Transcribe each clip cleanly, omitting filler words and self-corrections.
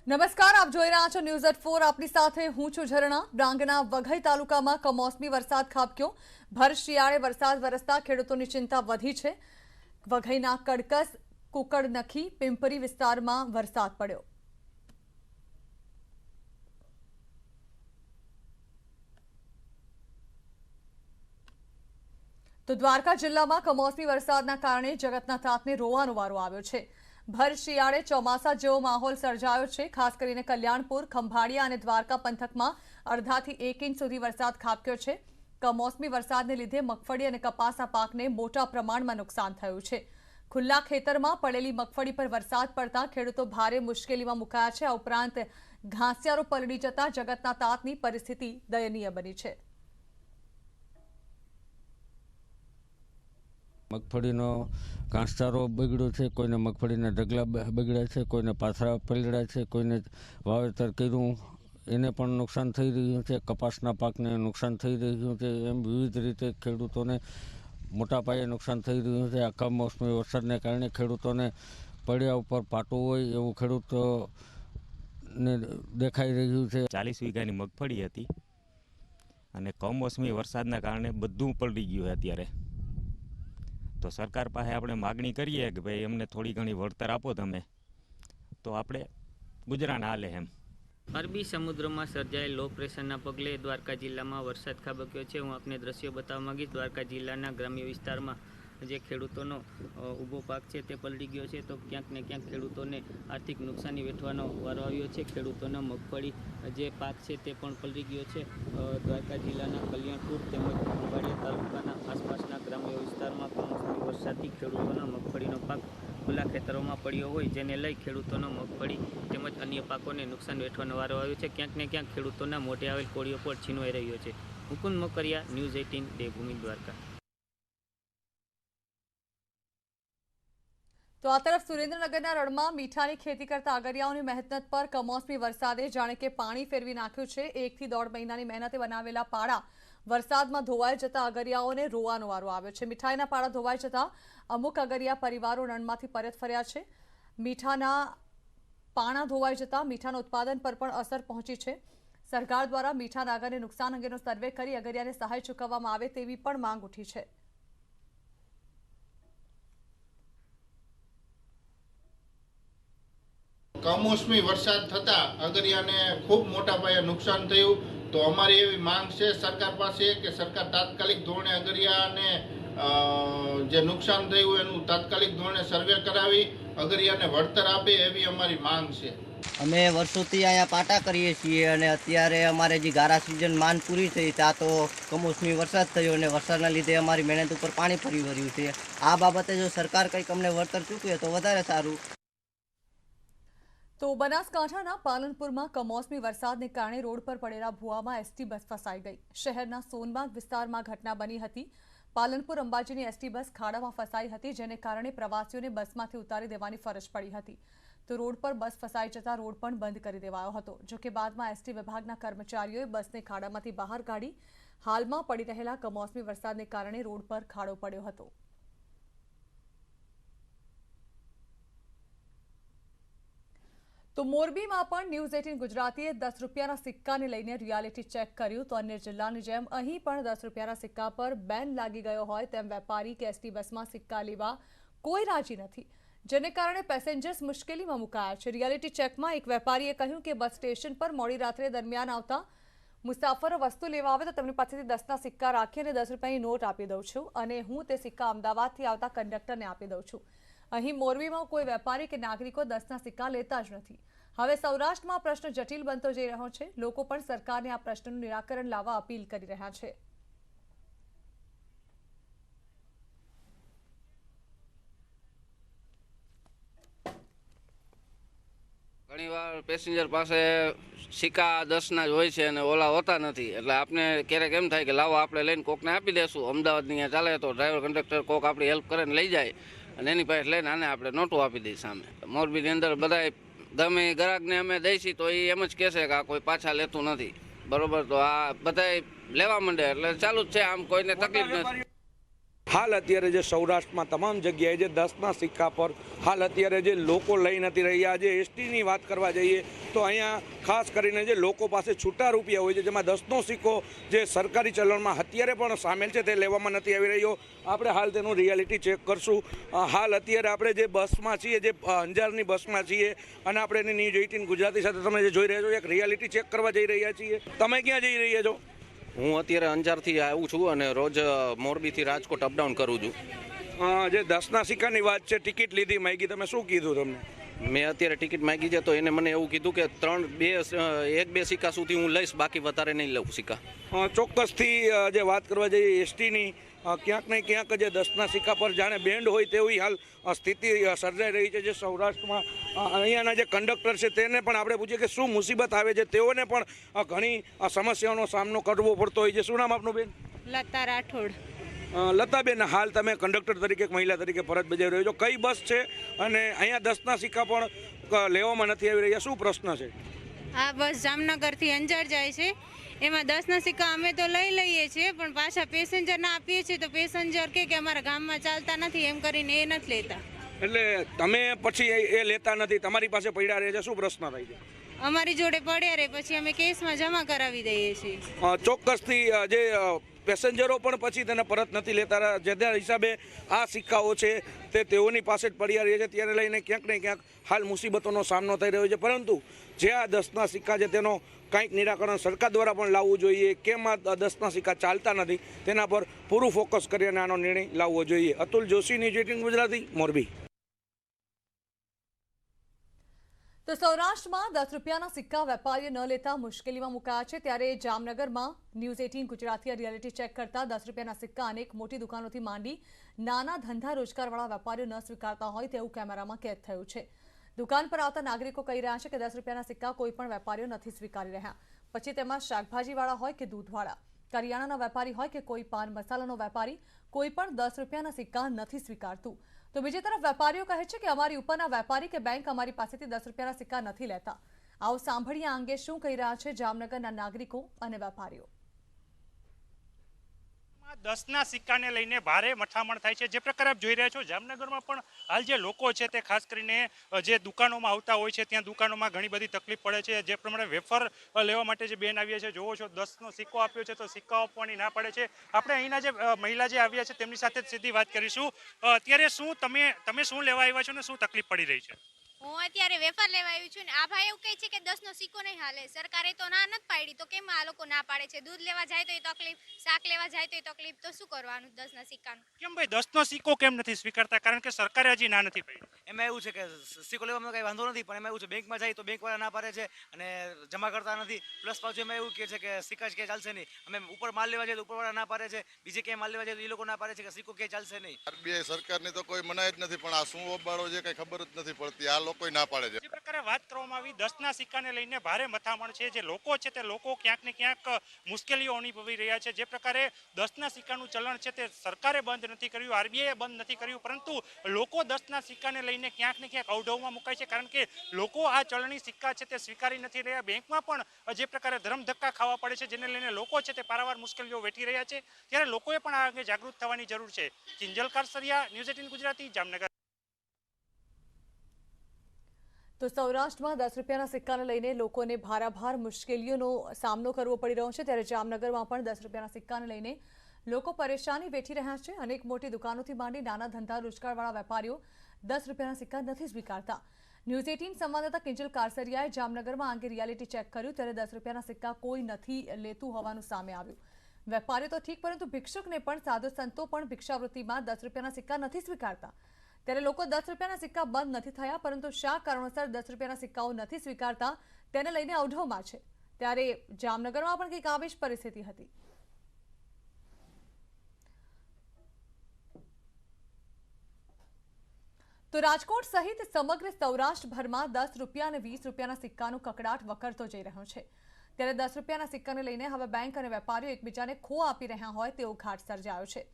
નમસ્કાર, આપ જોઈ રહ્યા છો ન્યૂઝ એટ 4। આપની સાથે હું છું ઝરણા। ડાંગના વઘઈ તાલુકામાં કમોસમી વરસાદ ખાબક્યો। ભર શિયાળે વરસાદ વરસતા ખેડૂતોની ચિંતા વધી છે। વઘઈના કડકસ, કુકડનખી, પિંપરી વિસ્તારમાં વરસાદ પડ્યો। તો દ્વારકા જિલ્લામાં કમોસમી વરસાદના કારણે જગતના તાતને રોવાનો વારો આવ્યો છે। ભર શિયાળે ચોમાસા જેવો માહોલ સર્જાયો છે। ખાસ કરીને કલ્યાણપુર, ખંભાળિયા અને દ્વારકા પંથકમાં અડધાથી 1 ઇંચ સુધી વરસાદ ખાબક્યો છે। કમોસમી વરસાદને લીધે મગફળી અને કપાસના પાકને મોટા પ્રમાણમાં નુકસાન થયું છે। ખુલ્લા ખેતરમાં પડેલી મગફળી પર વરસાદ પડતા ખેડૂતો ભારે મુશ્કેલીમાં મુકાયા છે। આ ઉપરાંત ઘાસિયારો પલળી જતા જગતના તાતની પરિસ્થિતિ દયનીય બની છે। મગફળીનો ઘાસચારો બગડ્યો છે, કોઈને મગફળીના ઢગલા બગડ્યા છે, કોઈને પાથરા પલળ્યા છે, કોઈને વાવેતર કર્યું એને પણ નુકસાન થઈ રહ્યું છે, કપાસના પાકને નુકસાન થઈ રહ્યું છે। એમ વિવિધ રીતે ખેડૂતોને મોટા પાયે નુકસાન થઈ રહ્યું છે। આ કમોસમી વરસાદને કારણે ખેડૂતોને પડ્યા ઉપર પાટું હોય એવું ખેડૂતોને દેખાઈ રહ્યું છે। 40 વીઘાની મગફળી હતી અને કમોસમી વરસાદના કારણે બધું પલળી ગયું છે। અત્યારે તો સરકાર પાસે આપણે માગણી કરીએ કે ભાઈ અમને થોડી ઘણી વળતર આપો તમે, તો આપણે ગુજરાન હાલે એમ। અરબી સમુદ્રમાં સર્જાયેલ લો પ્રેશરના પગલે દ્વારકા જિલ્લામાં વરસાદ ખાબક્યો છે। હું આપને દ્રશ્યો બતાવવા માંગીશ। દ્વારકા જિલ્લાના ગ્રામ્ય વિસ્તારમાં જે ખેડૂતોનો ઊભો પાક છે તે પલળી ગયો છે, તો ક્યાંક ને ક્યાંક ખેડૂતોને આર્થિક નુકસાની વેઠવાનો વારો આવ્યો છે। ખેડૂતોના મગફળી જે પાક છે તે પણ પલળી ગયો છે। દ્વારકા જિલ્લાના કલ્યાણપુર તેમજ ખંભાળિયા તાલુકાના આસપાસના ગ્રામ્ય વિસ્તારમાં કમોસમી વરસાદથી ખેડૂતોના મગફળીનો પાક ખુલ્લા ખેતરોમાં પડ્યો હોય, જેને લઈ ખેડૂતોનો મગફળી તેમજ અન્ય પાકોને નુકસાન વેઠવાનો વારો આવ્યો છે। ક્યાંક ને ક્યાંક ખેડૂતોના મોઢે આવેલ કોળીઓ પર છીનવાઈ રહ્યો છે। મુકુંદ મોકરિયા, ન્યૂઝ 18 દેવભૂમિ, દ્વારકા। તો આ તરફ સુરેન્દ્રનગરના રણમાં મીઠાની ખેતી કરતા આગરિયાઓની મહેનત પર કમોસમી વરસાદે જાણે કે પાણી ફેરવી નાખ્યું છે। 1 થી 1.5 મહિનાની મહેનતે બનાવેલા પાડા વરસાદમાં ધોવાઈ જતા આગરિયાઓને રોવાનો વારો આવ્યો છે। મીઠાઈના પાડા ધોવાઈ જતા અમુક આગરિયા પરિવારો રણમાંથી પરત ફર્યા છે। મીઠાના પાણા ધોવાઈ જતા મીઠાના ઉત્પાદન પર પણ અસર પહોંચી છે। સરકાર દ્વારા મીઠા નાગરને નુકસાન અંગેનો સર્વે કરી આગરિયાને સહાય ચૂકવવામાં આવે તેવી પણ માંગ ઉઠી છે। કમોસમી વરસાદ થતા અગરિયાને ખૂબ મોટા પાયે નુકસાન થયું। તો અમારી એવી માંગ છે સરકાર પાસે કે સરકાર તાત્કાલિક ધોરણે અગરિયાને જે નુકસાન થયું એનું તાત્કાલિક ધોરણે સર્વે કરાવી અગરિયાને વળતર આપે એવી અમારી માંગ છે। અમે વર્ષોથી અહીંયા પાટા કરીએ છીએ અને અત્યારે અમારે જે ગારા સિઝન માંડ પૂરી થઈ ત્યાં તો કમોસમી વરસાદ થયો અને વરસાદના લીધે અમારી મહેનત ઉપર પાણી ફરી વળ્યું છે। આ બાબતે જો સરકાર કંઈક અમને વળતર ચૂકવે તો વધારે સારું। તો બનાસકાંઠાના પાલનપુરમાં કમોસમી વરસાદને કારણે રોડ પર પડેલા ભૂવામાં એસટી બસ ફસાઈ ગઈ। શહેરના સોનબાગ વિસ્તારમાં ઘટના બની હતી। પાલનપુર અંબાજીની એસટી બસ ખાડામાં ફસાઈ હતી, જેને કારણે પ્રવાસીઓને બસમાંથી ઉતારી દેવાની ફરજ પડી હતી। તો રોડ પર બસ ફસાઈ જતા રોડ પણ બંધ કરી દેવાયો હતો। જોકે બાદમાં એસટી વિભાગના કર્મચારીઓએ બસને ખાડામાંથી બહાર કાઢી। હાલમાં પડી રહેલા કમોસમી વરસાદને કારણે રોડ પર ખાડો પડ્યો હતો। તો મોરબીમાં પણ ન્યૂઝ 18 ગુજરાતીએ 10 રૂપિયાના સિક્કાને લઈને રિયાલિટી ચેક કર્યું। તો અન્ય જિલ્લાની જેમ અહીં પણ 10 રૂપિયાના સિક્કા પર બેન લાગી ગયો હોય તેમ વેપારી કે એસટી બસમાં સિક્કા લેવા કોઈ રાજી નથી, જેને કારણે પેસેન્જર્સ મુશ્કેલીમાં મુકાયા છે। રિયાલિટી ચેકમાં એક વેપારીએ કહ્યું કે બસ સ્ટેશન પર મોડી રાત્રે દરમિયાન આવતા મુસાફરો વસ્તુ લેવા આવે તો તેમની પાસેથી 10ના સિક્કા રાખી અને 10 રૂપિયાની નોટ આપી દઉં છું અને હું તે સિક્કા અમદાવાદથી આવતા કંડક્ટરને આપી દઉં છું। અહીં મોરબીમાં કોઈ વેપારી કે નાગરિકો 10ના સિક્કા લેતા જ નથી। હવે સૌરાષ્ટ્રમાં પ્રશ્ન જટિલ બનતો જઈ રહ્યો છે। લોકો પણ સરકારને આ પ્રશ્નનું નિરાકરણ લાવવા અપીલ કરી રહ્યા છે। ઘણીવાર પેસેન્જર પાસે સિક્કા 10ના જ હોય છે અને ઓલા હોતા નથી, એટલે આપણે ક્યારેક એમ થાય કે લાવો આપણે લઈને કોકને આપી દેશું। અમદાવાદની અહીંયા ચાલે તો ડ્રાઈવર કંડક્ટર કોક આપણી હેલ્પ કરે ને લઈ જાય અને એની પાસે લઈને આને આપણે નોટો આપી દઈએ સામે। મોરબીની અંદર બધા ગમે ગ્રાહકને અમે દઈશી તો એ એમ જ કહેશે કે આ કોઈ પાછા લેતું નથી, બરોબર। તો આ બધા લેવા માંડે એટલે ચાલુ જ છે, આમ કોઈને તકલીફ નથી। હાલ અત્યારે જે સૌરાષ્ટ્રમાં તમામ જગ્યાએ જે 10ના સિક્કા પર હાલ અત્યારે જે લોકો લઈ નથી રહ્યા, જે એસટીની વાત કરવા જઈએ તો અહીંયા ખાસ કરીને જે લોકો પાસે છૂટા રૂપિયા હોય છે, જેમાં 10નો સિક્કો જે સરકારી ચલણમાં અત્યારે પણ સામેલ છે તે લેવામાં નથી આવી રહ્યો. આપણે હાલ તેનું રિયાલિટી ચેક કરશું. હાલ અત્યારે આપણે જે બસમાં છીએ, જે અંજારની બસમાં છીએ અને આપણે એની ન્યૂઝ 18 ગુજરાતી સાથે તમે જે જોઈ રહ્યા છો એક રિયાલિટી ચેક કરવા જઈ રહ્યા છીએ. તમે ક્યાં જઈ રહ્યા છો? હું અત્યારે અંજારથી આવું છું અને રોજ મોરબીથી રાજકોટ અપડાઉન કરું છું. જે 10ના સિક્કાની વાત છે, ટિકિટ લીધી માગી, તમે શું કીધું તમને? મેં અત્યારે ટિકિટ માગી છે તો એને મને એવું કીધું કે 1-2 સિક્કા સુધી હું લઈશ, બાકી વધારે નહીં લઉં સિક્કા. ચોક્કસથી જે વાત કરવા જઈએ એસટીની ક્યાંક ને ક્યાંક જે 10ના સિક્કા પર જાણે બેન્ડ હોય તેવી હાલ સ્થિતિ સર્જાઈ રહી છે. જે સૌરાષ્ટ્રમાં અહીંયાના જે કંડક્ટર છે તેને પણ આપણે પૂછીએ કે શું મુસીબત આવે છે. તેઓને પણ ઘણી સમસ્યાઓનો સામનો કરવો પડતો હોય છે. શું નામ આપનું બેન? લતા રાઠોડ. લતાબેન, હાલ તમે કંડક્ટર તરીકે મહિલા તરીકે ફરજ બજાવી રહ્યો છો. કઈ બસ છે અને અહીંયા 10ના સિક્કા પણ લેવામાં નથી આવી રહ્યા, શું પ્રશ્ન છે? આ બસ જામનગરથી અંજાર જાય છે. એમાં 10ના સિક્કા અમે તો લઈ લઈએ છીએ, પણ પાછા પેસેન્જરને આપીએ છીએ તો પેસેન્જર કે અમારા ગામમાં ચાલતા નથી એમ કરીને એ નથી લેતા. એટલે તમે પછી એ લેતા નથી, તમારી પાસે પડ્યા રહે છે, શું પ્રશ્ન થાય છે? અમારી જોડે પડ્યા રહે, પછી અમે કેસમાં જમા કરાવી દઈએ છીએ. ચોક્કસથી જે પેસેન્જરો પણ પછી તેને પરત નથી લેતા, જેના હિસાબે આ સિક્કાઓ છે તે તેઓની પાસે જ પડ્યા રહે છે. ત્યારે લઈને ક્યાંક ને ક્યાંક હાલ મુસીબતોનો સામનો થઈ રહ્યો છે. પરંતુ જે આ 10ના સિક્કા છે તેનો કંઈક નિરાકરણ સરકાર દ્વારા પણ લાવવું જોઈએ. કેમ આ 10ના સિક્કા ચાલતા નથી તેના પર પૂરું ફોકસ કરી અને આનો નિર્ણય લાવવો જોઈએ. અતુલ જોશી, ન્યૂઝ 18 ગુજરાતી, મોરબી. તો સૌરાષ્ટ્રમાં 10 રૂપિયાના સિક્કા વેપારીઓ ન લેતા મુશ્કેલીમાં મુકાયા છે. ત્યારે જામનગરમાં ન્યૂઝ 18 ગુજરાતીએ રિયાલિટી ચેક કરતા 10 રૂપિયાના સિક્કા અનેક મોટી દુકાનોથી માંડી નાના ધંધા રોજગારવાળા વેપારીઓ ન સ્વીકારતા હોય તેવું કેમેરામાં કેદ થયું છે. દુકાન પર આવતા નાગરિકો કહી રહ્યા છે કે 10 રૂપિયાના સિક્કા કોઈ પણ વેપારીઓ નથી સ્વીકારી રહ્યા. પછી તેમાં શાકભાજીવાળા હોય કે દૂધવાળા, કરિયાણાના વેપારી હોય કે કોઈ પાન મસાલાનો વેપારી, કોઈ પણ 10 રૂપિયાના સિક્કા નથી સ્વીકારતું. તો બીજી તરફ વેપારીઓ કહે છે કે અમારી ઉપરના વેપારી કે બેંક અમારી પાસેથી 10 રૂપિયાના સિક્કા નથી લેતા. આવો સાંભળીએ આ અંગે શું કહી રહ્યા છે જામનગરના નાગરિકો અને વેપારીઓ. 10ના સિક્કાને લઈને ભારે મથામણ થાય છે. જે પ્રકારે આપ જોઈ રહ્યા છો જામનગરમાં પણ હાલ જે લોકો છે તે ખાસ કરીને જે દુકાનોમાં આવતા હોય છે ત્યાં દુકાનોમાં ઘણી બધી તકલીફ પડે છે. જે પ્રમાણે વેફર લેવા માટે જે બેન આવ્યા છે, જોવો છો 10નો સિક્કો આપ્યો છે તો સિક્કા આપવાની ના પડે છે. આપણે અહીંના જે મહિલા જે આવ્યા છે તેમની સાથે જ સીધી વાત કરીશું. અત્યારે શું તમે શું લેવા આવ્યા છો ને શું તકલીફ પડી રહી છે? હું અત્યારે વેફર લેવા આવી છું ને આ ભાઈ એવું કહે છે કે 10નો સિક્કો નહીં હાલે. સરકારે તો ના નથી પાડી તો કેમ આ લોકો ના પાડે છે? દૂધ લેવા જાય તો એ તકલીફ, શાક લેવા જાય તો એ તકલીફ, તો શું કરવાનું 10ના સિક્કાનું? કેમ ભાઈ 10નો સિક્કો કેમ નથી સ્વીકારતા? કારણ કે સરકારે હજી ના નથી પાડી. એમાં એવું છે કે સિક્કો લેવામાં કંઈ વાંધો નથી, પણ એમાં એવું છે બેંકમાં જાય તો બેંકવાળા ના પાડે છે અને જમા કરતા નથી. પ્લસ પાછું એમાં એવું કહે છે કે સિક્કા જ ક્યાંય ચાલશે નહીં. અમે ઉપર માલ લેવા જઈએ તો ઉપરવાળા ના પાડે છે, બીજે ક્યાંય માલ લેવા જાય તો એ લોકો ના પાડે છે કે સિક્કો ક્યાંય ચાલશે નહીં. RBI સરકારની તો કોઈ મનાય જ નથી, પણ આ શું ઓબાળો છે કંઈ ખબર જ નથી પડતી. આ લોકો ના પાડે છે. જે પ્રકારે વાત કરવામાં આવી 10ના સિક્કાને લઈને ભારે મથામણ છે. જે લોકો છે તે લોકો ક્યાંક ને ક્યાંક મુશ્કેલીઓ અનુભવી રહ્યા છે. જે પ્રકારે 10ના સિક્કાનું ચલણ છે તે સરકારે બંધ નથી કર્યું, RBI બંધ નથી કર્યું, પરંતુ લોકો 10ના સિક્કાને લઈને ક્યાંક ને ક્યાંક અવઢવમાં મુકાય છે. કારણ કે લોકો આ ચલણી સિક્કા છે તે સ્વીકારી નથી રહ્યા. બેંકમાં પણ જે પ્રકારે ધરમધક્કા ખાવા પડે છે, જેને લઈને લોકો છે તે પારાવાર મુશ્કેલીઓ વેઠી રહ્યા છે. ત્યારે લોકોએ પણ આ અંગે જાગૃત થવાની જરૂર છે. કિંજલ કારસરિયા, ન્યૂઝ 18 ગુજરાતી, જામનગર. તો સૌરાષ્ટ્રમાં 10 રૂપિયાના સિક્કાને લઈને લોકોને ભારાભાર મુશ્કેલીઓનો સામનો કરવો પડી રહ્યો છે. ત્યારે જામનગરમાં પણ 10 રૂપિયાના સિક્કાને લઈને લોકો પરેશાની વેઠી રહ્યા છે. અનેક મોટી દુકાનોથી માંડી નાના ધંધા રોજગારવાળા વેપારીઓ 10 રૂપિયાના સિક્કા નથી સ્વીકારતા. ન્યૂઝ 18 સંવાદદાતા કિંજલ કારસરિયાએ જામનગરમાં અંગે રિયાલિટી ચેક કર્યું ત્યારે 10 રૂપિયાના સિક્કા કોઈ નથી લેતું હોવાનું સામે આવ્યું. વેપારીઓ તો ઠીક, પરંતુ ભિક્ષુકને પણ સાધુ સંતો પણ ભિક્ષાવૃત્તિમાં 10 રૂપિયાના સિક્કા નથી સ્વીકારતા. ત્યારે લોકો 10 રૂપિયાના સિક્કા બંધ નથી થયા, પરંતુ શા કારણોસર 10 રૂપિયાના સિક્કાઓ નથી સ્વીકારતા તેને લઈને અવઢવમાં છે. ત્યારે જામનગરમાં પણ કંઈક આવી જ પરિસ્થિતિ હતી. તો રાજકોટ સહિત સમગ્ર સૌરાષ્ટ્રભરમાં 10 રૂપિયા અને 20 રૂપિયાના સિક્કાનો કકડાટ વકરતો જઈ રહ્યો છે. ત્યારે 10 રૂપિયાના સિક્કાને લઈને હવે બેંક અને વેપારીઓ એકબીજાને ખો આપી રહ્યા હોય તેવો ઘાટ સર્જાયો છે.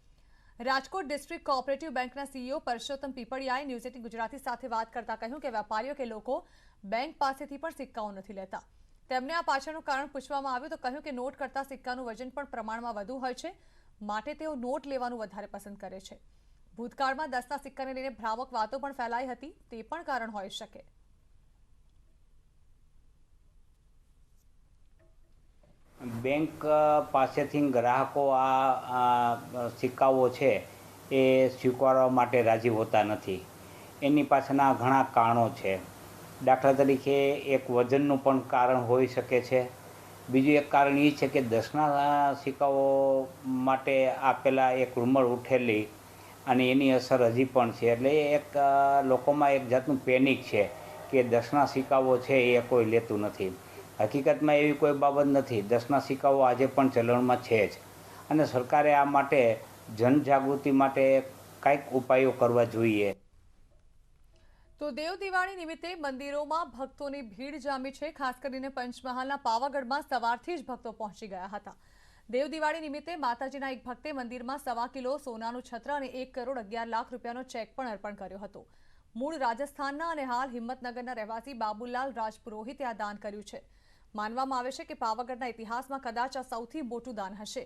રાજકોટ ડિસ્ટ્રિક્ટ કોઓપરેટિવ બેંકના સીઈઓ પરસોત્તમ પીપળિયાએ ન્યૂઝ 18 ગુજરાતી સાથે વાત કરતા કહ્યું કે વેપારીઓ કે લોકો બેંક પાસેથી પણ સિક્કાઓ નથી લેતા. તેમને આ પાછળનું કારણ પૂછવામાં આવ્યું તો કહ્યું કે નોટ કરતા સિક્કાનું વજન પણ પ્રમાણમાં વધુ હોય છે. માટે તેઓ નોટ લેવાનું વધારે પસંદ કરે છે. ભૂતકાળમાં 10ના સિક્કાને લઈને ભ્રામક વાતો પણ ફેલાઈ હતી, તે પણ કારણ હોઈ શકે. બેંક પાસેથી ગ્રાહકો આ સિક્કાઓ છે એ સ્વીકારવા માટે રાજી હોતા નથી. એની પાછળના ઘણા કારણો છે. દાખલા તરીકે એક વજનનું પણ કારણ હોઈ શકે છે. બીજું એક કારણ એ છે કે 10ના સિક્કાઓ માટે આ પહેલાં એક રૂમર ઉઠેલી અને એની અસર હજી પણ છે. એટલે એક લોકોમાં એક જાતનું પેનિક છે કે 10ના સિક્કાઓ છે એ કોઈ લેતું નથી. હકીકતમાં એવી કોઈ બાબત નથી. 10ના સિક્કાઓ આજે પણ ચલણમાં છે જ, અને સરકારે આ માટે જનજાગૃતિ માટે કંઈક ઉપાયો કરવા જોઈએ. તો દેવ દિવાળી નિમિત્તે મંદિરોમાં ભક્તોની ભીડ જામી છે. ખાસ કરીને પંચમહાલના પાવાગઢમાં સવારથી જ ભક્તો પહોંચી ગયા હતા. દેવ દિવાળી નિમિત્તે માતાજીના એક ભક્તે મંદિરમાં 1.25 કિલો સોનાનું છત્ર અને 1 કરોડ 11 લાખ રૂપિયાનો ચેક પણ અર્પણ કર્યો હતો. મૂળ રાજસ્થાનના અને હાલ હિંમતનગરના રહેવાસી બાબુલાલ રાજપુરોહિતે આ દાન કર્યું છે. માનવામાં આવે છે કે પાવાગઢના ઇતિહાસમાં કદાચ આ સૌથી મોટું દાન હશે.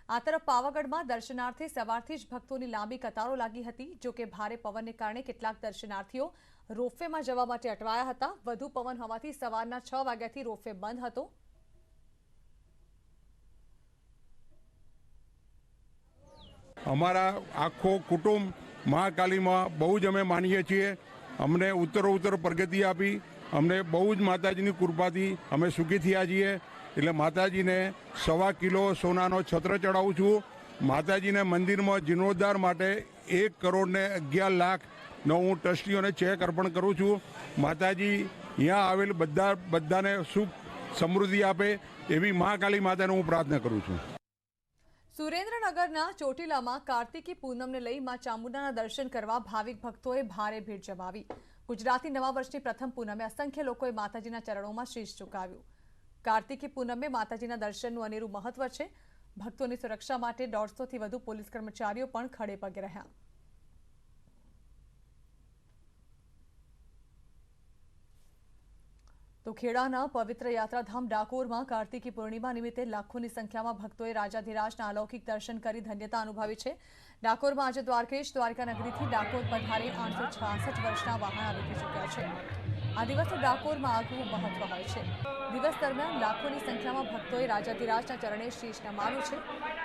આ તરફ પાવાગઢમાં દર્શનાર્થે સવારથી જ ભક્તોની લાંબી કતારો લાગી હતી. જોકે ભારે પવનને કારણે કેટલાક દર્શનાર્થીઓ રોપવેમાં જવા માટે અટવાયા હતા. વધુ પવન હોવાથી સવારના 6 વાગ્યાથી રોપવે બંધ હતો. અમારા આખો કુટુંબ મહાકાલીમાં બહુ જ અમે માનીએ છીએ. અમને ઉત્તરોત્તર પ્રગતિ આપી. અમને બહુ જ માતાજીની કૃપાથી અમે સુખી થયા છીએ. એટલે માતાજીને 1.25 કિલો સોનાનો છત્ર ચડાવું છું. માતાજીને મંદિરમાં જીર્ણોદ્ધાર માટે 1 કરોડ 11 લાખનો હું ટ્રસ્ટીઓને ચેક અર્પણ કરું છું. માતાજી અહીંયા આવેલ બધાને સુખ સમૃદ્ધિ આપે એવી મહાકાળી માતાને હું પ્રાર્થના કરું છું. સુરેન્દ્રનગરના ચોટીલામાં કાર્તિકી પૂનમને લઈ માં ચામુંડાના દર્શન કરવા ભાવિક ભક્તોએ ભારે ભીડ જમાવી. ગુજરાતી નવા વર્ષની પ્રથમ પૂનમે અસંખ્ય લોકોએ માતાજીના ચરણોમાં શીશ ઝુકાવ્યું. કાર્તિકી પૂનમે માતાજીના દર્શનનું અનેરું મહત્વ છે. ભક્તોની સુરક્ષા માટે 150થી વધુ પોલીસ કર્મચારીઓ પણ ખડે પગે રહ્યા. તો ખેડાના પવિત્ર યાત્રાધામ ડાકોરમાં કાર્તિકી પૂર્ણિમા નિમિત્તે લાખોની સંખ્યામાં ભક્તોએ રાજાધિરાજના અલૌકિક દર્શન કરી ધન્યતા અનુભવી છે. ડાકોરમાં આજે દ્વારકેશ દ્વારકા નગરીથી ડાકોર પધારે 866 વર્ષના વહાણા નીકળી ચૂક્યા છે. આ દિવસનું ડાકોરમાં આગવું મહત્વ હોય છે. દિવસ દરમિયાન લાખોની સંખ્યામાં ભક્તોએ રાજાધિરાજના ચરણે શીશ નમાવ્યું છે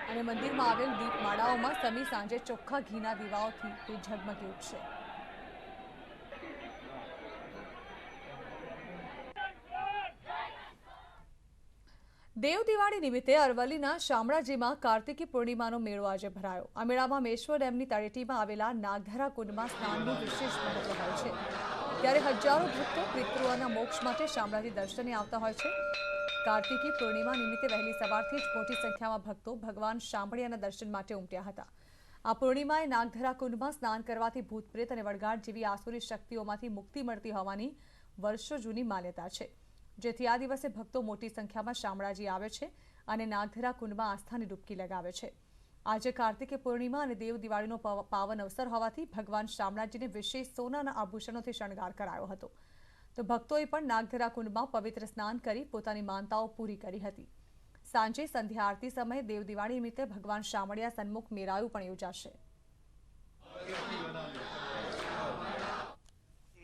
અને મંદિરમાં આવેલ દીપમાળાઓમાં સમી સાંજે ચોખ્ખા ઘીના દીવાઓથી તે ઝગમગી ઉઠશે. દેવ દિવાળી નિમિત્તે અરવલ્લીના શામળાજીમાં કાર્તિકી પૂર્ણિમાનો મેળો આજે ભરાયો. આ મેળામાં મેશ્વર ડેમની તળેટીમાં આવેલા નાગધરા કુંડમાં સ્નાનનું વિશેષ મહત્વ હોય છે. ત્યારે હજારો ભક્તો પિતૃઓના મોક્ષ માટે શામળાજી દર્શને આવતા હોય છે. કાર્તિકી પૂર્ણિમા નિમિત્તે વહેલી સવારથી જ મોટી સંખ્યામાં ભક્તો ભગવાન શામળિયાના દર્શન માટે ઉમટ્યા હતા. આ પૂર્ણિમાએ નાગધરા કુંડમાં સ્નાન કરવાથી ભૂતપ્રેત અને વડગાડ જેવી આસુરી શક્તિઓમાંથી મુક્તિ મળતી હોવાની વર્ષો જૂની માન્યતા છે. જેથી આ દિવસે ભક્તો મોટી સંખ્યામાં શામળાજી આવે છે અને નાગધરા કુંડમાં આસ્થાની ડૂબકી લગાવે છે. આજે કાર્તિકી પૂર્ણિમા અને દેવ દિવાળીનો પાવન અવસર હોવાથી ભગવાન શામળાજીને વિશેષ સોનાના આભૂષણોથી શણગાર કરાયો હતો. તો ભક્તોએ પણ નાગધરા કુંડમાં પવિત્ર સ્નાન કરી પોતાની માનતાઓ પૂરી કરી હતી. સાંજે સંધ્યા આરતી સમયે દેવ દિવાળી નિમિત્તે ભગવાન શામળિયા સન્મુખ મેળાયું પણ યોજાશે.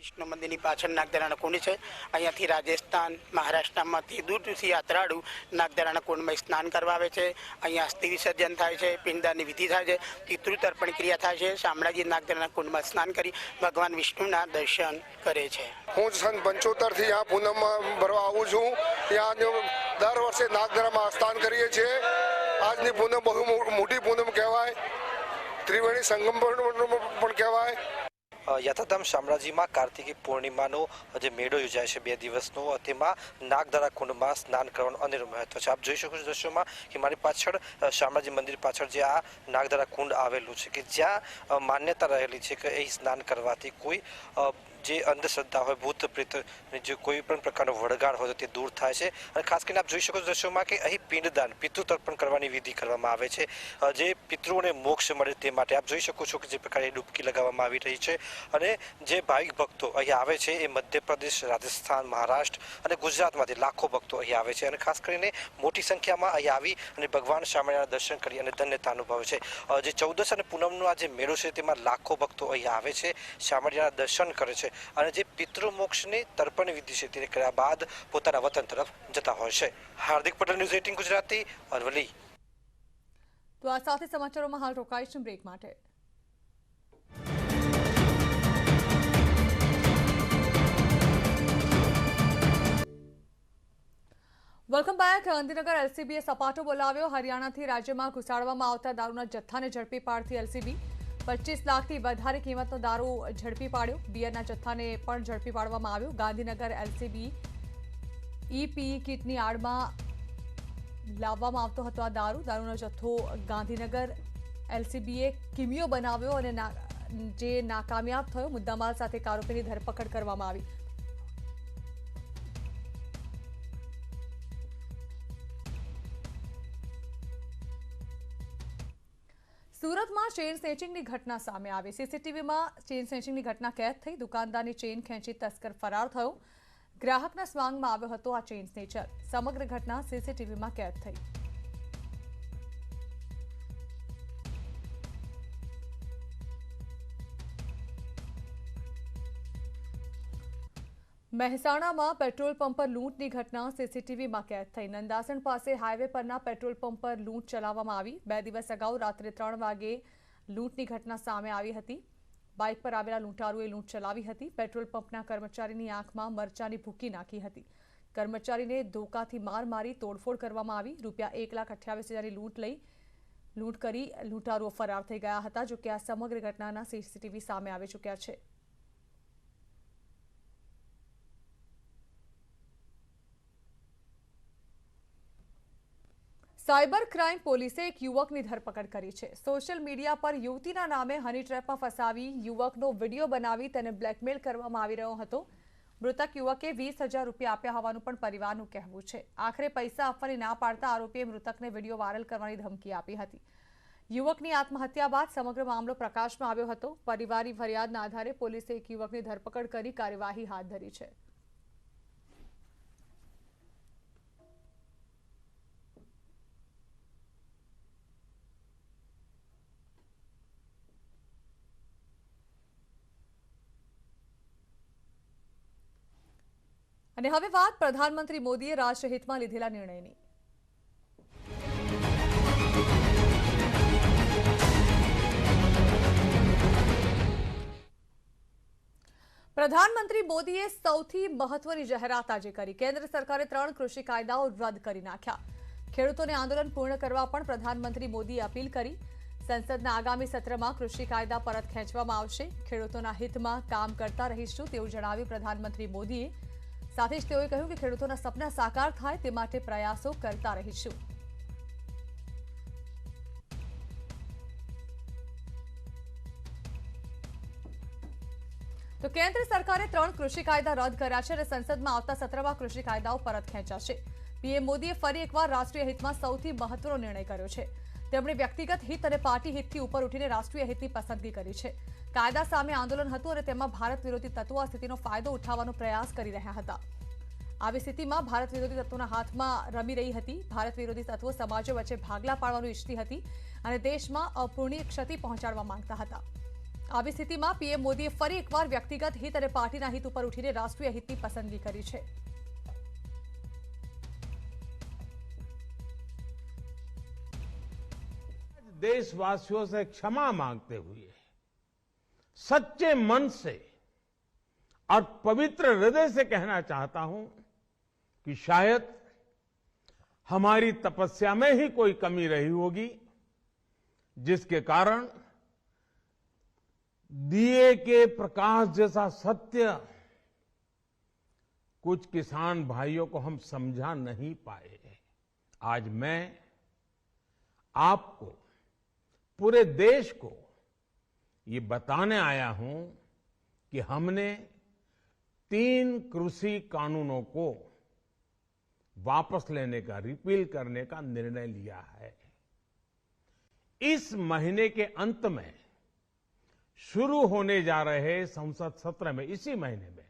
વિષ્ણુ મંદિરની પાછળ નાગધરાના કુંડ છે. અહીંયાથી રાજસ્થાન મહારાષ્ટ્રમાંથી દૂર દૂરથી યાત્રાળુ નાગધરાના કુંડમાં સ્નાન કરવા આવે છે. અહીંયા અસ્થિ વિસર્જન થાય છે, પિંડદાનની વિધિ થાય છે, પિતૃ તર્પણ ક્રિયા થાય છે. શામળાજી નાગધરાના કુંડમાં સ્નાન કરી ભગવાન વિષ્ણુના દર્શન કરે છે. હું સન 75થી આ પૂનમમાં ભરવા આવું છું. ત્યાં દર વર્ષે નાગધરામાં સ્નાન કરીએ છીએ. આજની પૂનમ બહુ મોટી પૂનમ કહેવાય, ત્રિવેણી સંગમ પણ કહેવાય. યાત્રાધામ શામળાજીમાં કાર્તિકી પૂર્ણિમાનો જે મેળો યોજાય છે 2 દિવસનો, તેમાં નાગધરા કુંડમાં સ્નાન કરવાનું અનેરું મહત્વ છે. આપ જોઈ શકો છો દ્રશ્યોમાં કે મારી પાછળ શામળાજી મંદિર પાછળ જે આ નાગધરા કુંડ આવેલું છે કે જ્યાં માન્યતા રહેલી છે કે અહીં સ્નાન કરવાથી કોઈ જે અંધશ્રદ્ધા હોય ભૂત પ્રેતની જે કોઈ પણ પ્રકારનો વળગાડ હોય તે દૂર થાય છે અને ખાસ કરીને આપ જોઈ શકો છો દ્રશ્યોમાં કે અહીં પિંડદાન પિતૃ તર્પણ કરવાની વિધિ કરવામાં આવે છે જે પિતૃઓને મોક્ષ મળે તે માટે આપ જોઈ શકો છો કે જે પ્રકારે ડૂબકી લગાવવામાં આવી રહી છે અને જે ભાવિક ભક્તો અહીં આવે છે એ મધ્યપ્રદેશ રાજસ્થાન મહારાષ્ટ્ર અને ગુજરાતમાંથી લાખો ભક્તો અહીં આવે છે અને ખાસ કરીને મોટી સંખ્યામાં અહીં આવી અને ભગવાન સ્વામિનારાયણના દર્શન કરી અને ધન્યતા અનુભવે છે જે 14 અને પૂનમનો આ જે મેળો છે તેમાં લાખો ભક્તો અહીં આવે છે સ્વામિનારાયણના દર્શન કરે છે અને જે પિતૃ મોક્ષની તર્પણ વિધિ છે તે કર્યા બાદ પોતાના વતન તરફ જતા હોય છે. હાર્દિક પટેલ, ન્યૂઝ 18 ગુજરાતી, અરવલ્લી. તો આ સાથે સમાચારોમાં હાલ રોકાઈશું બ્રેક માટે. Welcome back. ગાંધીનગર એલસીબીએ સપાટો બોલાવ્યો. હરિયાણાથી રાજ્યમાં ઘુસાડવામાં આવતા દારૂના જથ્થાને ઝડપી પાડતી એલસીબી 25 લાખથી વધારે કિંમતનો દારૂ ઝડપી પાડ્યો. બિયરના જથ્થાને પણ ઝડપી પાડવામાં આવ્યો. ગાંધીનગર એલસીબી ઈપીઈ કિટની આડમાં લાવવામાં આવતો હતો આ દારૂનો જથ્થો ગાંધીનગર એલસીબીએ કિમિયો બનાવ્યો અને જે નાકામયાબ થયો. મુદ્દામાલ સાથે આરોપીની ધરપકડ કરવામાં આવી. સુરતમાં ચેઇન સ્નેચિંગની ઘટના સામે આવી. સીસીટીવીમાં ચેઇન સ્નેચિંગની ઘટના કેદ થઈ. દુકાનદારની ચેઇન ખેંચી તસ્કર ફરાર થયો. ગ્રાહકના સ્વાંગમાં આવ્યો હતો આ ચેઇન સ્નેચર. સમગ્ર ઘટના સીસીટીવીમાં કેદ થઈ. મહેસાણામાં પેટ્રોલ પંપ પર લૂંટની ઘટના સીસીટીવીમાં કેદ થઈ. નંદાસણ પાસે હાઈવે પરના પેટ્રોલ પંપ પર લૂંટ ચલાવવામાં આવી. 2 દિવસ અગાઉ રાત્રે 3 વાગે લૂંટની ઘટના સામે આવી હતી. બાઇક પર આવેલા લૂંટારુએ લૂંટ ચલાવી હતી. પેટ્રોલ પંપના કર્મચારીની આંખમાં મરચાની ભૂકી નાખી હતી. કર્મચારીને ધોકાથી માર મારી તોડફોડ કરવામાં આવી. ₹1,28,000ની લૂંટ કરી લૂંટારુઓ ફરાર થઈ ગયા હતા. જોકે આ સમગ્ર ઘટનાના સીસીટીવી સામે આવી ચૂક્યા છે. સાયબર ક્રાઇમ પોલીસે એક યુવકની ધરપકડ કરી છે. સોશિયલ મીડિયા પર યુવતીના નામે હની ટ્રેપમાં ફસાવી યુવકનો વિડીયો બનાવી તેને બ્લેકમેલ કરવામાં આવી રહ્યો હતો. મૃતક યુવકે ₹20,000 આપ્યા હોવાનું પણ પરિવારનું કહેવું છે. આખરે પૈસા આપવાની ના પાડતા આરોપીએ મૃતકને વિડીયો વાયરલ કરવાની ધમકી આપી હતી. યુવકની આત્મહત્યા બાદ સમગ્ર મામલો પ્રકાશમાં આવ્યો હતો. પરિવારની ફરિયાદના આધારે પોલીસે એક યુવકની ધરપકડ કરી કાર્યવાહી હાથ ધરી છે. અને હવે વાત પ્રધાનમંત્રી મોદીએ રાષ્ટ્રહિતમાં લીધેલા નિર્ણયની. પ્રધાનમંત્રી મોદીએ સૌથી મહત્વની જાહેરાત આજે કરી. કેન્દ્ર સરકારે 3 કૃષિ કાયદાઓ રદ કરી નાખ્યા. ખેડૂતોને આંદોલન પૂર્ણ કરવા પણ પ્રધાનમંત્રી મોદીએ અપીલ કરી. સંસદના આગામી સત્રમાં કૃષિ કાયદા પરત ખેંચવામાં આવશે. ખેડૂતોના હિતમાં કામ કરતા રહીશું તેવું જણાવ્યું પ્રધાનમંત્રી મોદીએ. સાથે જ તેઓએ કહ્યું કે ખેડૂતોના સપના સાકાર થાય તે માટે પ્રયાસો કરતા રહીશું. તો કેન્દ્ર સરકારે 3 કૃષિ કાયદા રદ કર્યા છે અને સંસદમાં આવતા સત્રમાં કૃષિ કાયદાઓ પરત ખેંચાશે. પીએમ મોદીએ ફરી એકવાર રાષ્ટ્રીય હિતમાં સૌથી મહત્વનો નિર્ણય કર્યો છે. તેમણે વ્યક્તિગત હિત અને પાર્ટી હિતથી ઉપર ઉઠીને રાષ્ટ્રીય હિતની પસંદગી કરી છે. કાયદા સામે આંદોલન હતું અને તેમાં ભારત વિરોધી તત્વો આ સ્થિતિનો ફાયદો ઉઠાવવાનો પ્રયાસ કરી રહ્યા હતા. આવી સ્થિતિમાં ભારત વિરોધી તત્વોના હાથમાં રમી રહી હતી. ભારત વિરોધી તત્વો સમાજો વચ્ચે ભાગલા પાડવાનું ઈચ્છતી હતી અને દેશમાં અપૂર્ણીય ક્ષતિ પહોંચાડવા માંગતા હતા. આવી સ્થિતિમાં પીએમ મોદીએ ફરી એકવાર વ્યક્તિગત હિત અને પાર્ટીના હિત ઉપર ઉઠીને રાષ્ટ્રીય હિતની પસંદગી કરી છે. देशवासियों से क्षमा मांगते हुए सच्चे मन से और पवित्र हृदय से कहना चाहता हूं कि शायद हमारी तपस्या में ही कोई कमी रही होगी जिसके कारण दिए के प्रकाश जैसा सत्य कुछ किसान भाइयों को हम समझा नहीं पाए. आज मैं आपको पूरे देश को ये बताने आया हूं कि हमने 3 कृषि कानूनों को वापस लेने का, रिपील करने का निर्णय लिया है। इस महीने के अंत में शुरू होने जा रहे संसद सत्र में, इसी महीने में,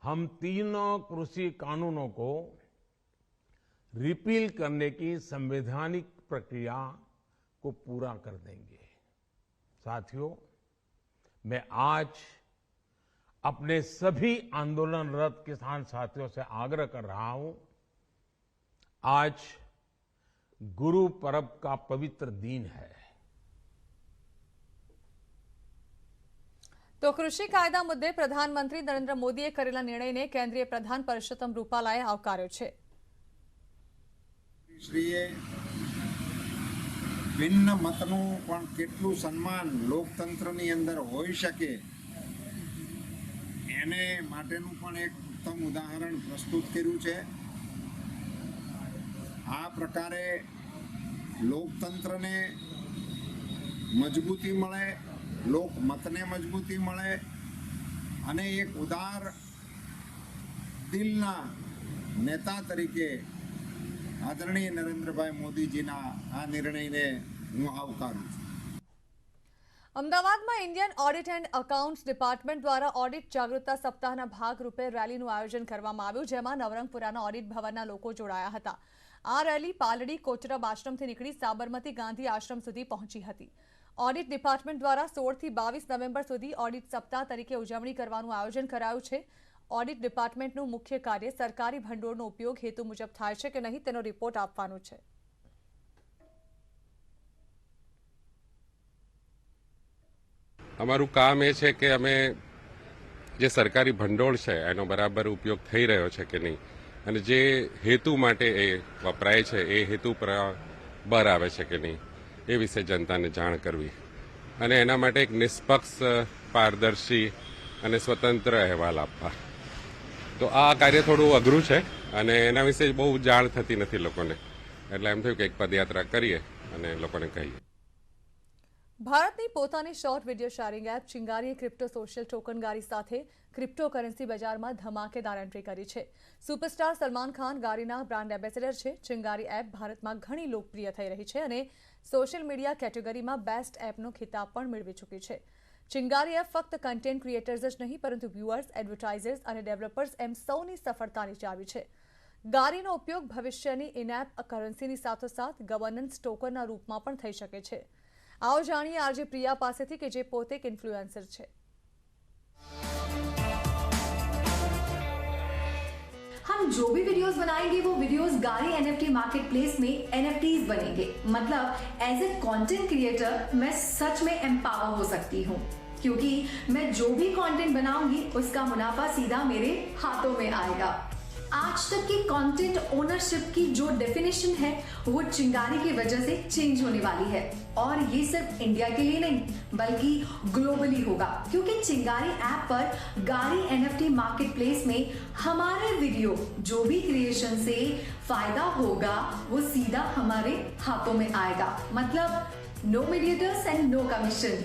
हम तीनों कृषि कानूनों को रिपील करने की संवैधानिक प्रक्रिया को पूरा कर देंगे। साथियों, मैं आज अपने सभी आंदोलनरत किसान साथियों से आग्रह कर रहा हूं, आज गुरु पर्व का पवित्र दिन है। તો કૃષિ કાયદા મુદ્દે પ્રધાનમંત્રી નરેન્દ્ર મોદીએ કરેલા નિર્ણયને કેન્દ્રીય પ્રધાન પરસોત્તમ રૂપાલાએ આવકાર્યો છે। શ્રીએ ભિન્ન મતનું પણ કેટલું સન્માન લોકતંત્રની અંદર હોઈ શકે એને માટેનું પણ એક ઉત્તમ ઉદાહરણ પ્રસ્તુત કર્યું છે। આ પ્રકારે લોકતંત્રને મજબૂતી મળે, લોકમતને મજબૂતી મળે અને એક ઉદાર દિલના નેતા તરીકે આદરણીય નરેન્દ્રભાઈ મોદીજીના આ નિર્ણયને હું આવકારું છું। અમદાવાદમાં Indian audit and accounts department દ્વારા ઓડિટ જાગૃતતા સપ્તાહના ભાગરૂપે રેલીનું આયોજન કરવામાં આવ્યું, જેમાં નવરંગપુરાના ઓડિટ ભવનના લોકો જોડાયા હતા। આ રેલી પાલડી કોચરબ આશ્રમથી નીકળી સાબરમતી ગાંધી આશ્રમ સુધી પહોંચી હતી। ઓડિટ ડિપાર્ટમેન્ટ દ્વારા 16 થી 22 નવેમ્બર સુધી ઓડિટ સપ્તાહ તરીકે ઉજવણી કરવાનું આયોજન કરાયું છે। ઓડિટ ડિપાર્ટમેન્ટનું મુખ્ય કાર્ય સરકારી ભંડોળનો ઉપયોગ હેતુ મુજબ થાય છે કે નહીં તેનો રિપોર્ટ આપવાનો છે। અમારું કામ એ છે કે અમે જે સરકારી ભંડોળ છે એનો બરાબર ઉપયોગ થઈ રહ્યો છે કે નહીં અને જે હેતુ માટે એ વપરાય છે એ હેતુ બરાબર આવે છે કે નહીં એ વિશે જનતાને જાણ કરવી અને એના માટે એક નિષ્પક્ષ, પારદર્શી અને સ્વતંત્ર અહેવાલ આપવા। તો આ કાર્ય થોડું અઘરું છે અને એના વિશે બહુ જાણ થતી નથી લોકોને, એટલે એમ થયું કે એક પદયાત્રા કરીએ અને લોકોને કહીએ। ભારતની પોતાની શોર્ટ વિડીયો શેરિંગ એપ ચિંગારીએ ક્રિપ્ટો સોશિયલ ટોકનગારી સાથે ક્રિપ્ટોકરન્સી બજારમાં ધમાકેદાર એન્ટ્રી કરી છે। સુપરસ્ટાર સલમાન ખાન ગારીના બ્રાન્ડ એમ્બેસેડર છે। ચિંગારી એપ ભારતમાં ઘણી લોકપ્રિય થઈ રહી છે અને સોશિયલ મીડિયા કેટેગરીમાં બેસ્ટ એપનો ખિતાબ પણ મેળવી ચૂકી છે। ચિંગારી એપ ફક્ત કન્ટેન્ટ ક્રિએટર્સ જ નહીં પરંતુ વ્યુઅર્સ, એડવર્ટાઇઝર્સ અને ડેવલપર્સ એમ સૌની સફળતાની ચાવી છે। ગારીનો ઉપયોગ ભવિષ્યની ઇન-એપ કરન્સીની સાથોસાથ ગવર્નન્સ ટોકનના રૂપમાં પણ થઈ શકે છે। आओ जानिए आरजे प्रिया पासेथी के जे पोते एक इन्फ्लुएंसर छे। हम जो भी वीडियोस बनाएंगे वो वीडियोस गारी एनएफटी मार्केट प्लेस में एनएफटीज बनेंगे। मतलब एज ए कंटेंट क्रिएटर मैं सच में एम्पावर हो सकती हूँ, क्योंकि मैं जो भी कंटेंट बनाऊंगी उसका मुनाफा सीधा मेरे हाथों में आएगा। आज तक की कंटेंट ओनरशिप की जो डेफिनेशन है वो चिंगारी की वजह से चेंज होने वाली है और ये सिर्फ इंडिया के लिए नहीं बल्कि ग्लोबली होगा, क्योंकि चिंगारी ऐप पर गारी एनएफटी मार्केट प्लेस में हमारे वीडियो जो भी क्रिएशन से फायदा होगा वो सीधा हमारे हाथों में आएगा। मतलब no mediators and no commission.